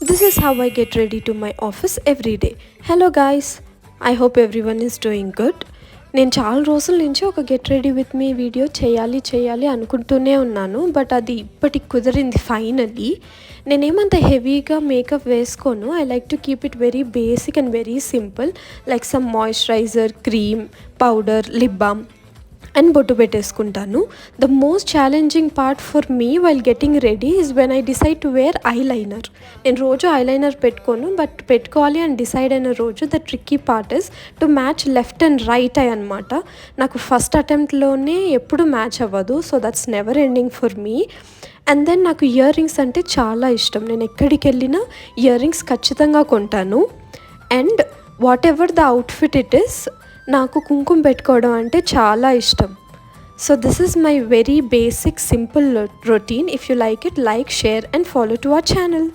This is how I get ready to my office every day. Hello guys, I hope everyone is doing good. నేను చాలా రోజుల నుంచి ఒక get ready with me video చేయాలి అనుకుంటూనే ఉన్నాను. బట్ అది ఇప్పటికి కుదిరింది ఫైనల్లీ. నేనేమంత హెవీగా మేకప్ వేసుకోను. I like to keep it very basic and very simple, like some moisturizer, cream, powder, lip balm and బొట్టు పెట్టేసుకుంటాను. The most challenging part for me while getting ready is when I decide to wear eyeliner. నేను రోజు eyeliner పెట్టుకోను, but పెట్టుకోవాలి అని decide అయిన రోజు the tricky part is to match left and right eye అనమాట. నాకు ఫస్ట్ అటెంప్ట్లోనే ఎప్పుడు మ్యాచ్ అవ్వదు, so that's never ending for me. And then నాకు ఇయర్ రింగ్స్ అంటే చాలా ఇష్టం. నేను ఎక్కడికి వెళ్ళినా ఇయర్ రింగ్స్ ఖచ్చితంగా కొంటాను. And what ever the outfit it is, నాకు కుంకుమ పెట్టుకోవడం అంటే చాలా ఇష్టం. So this is my very basic simple routine. If you like it, like, share and follow to our channel.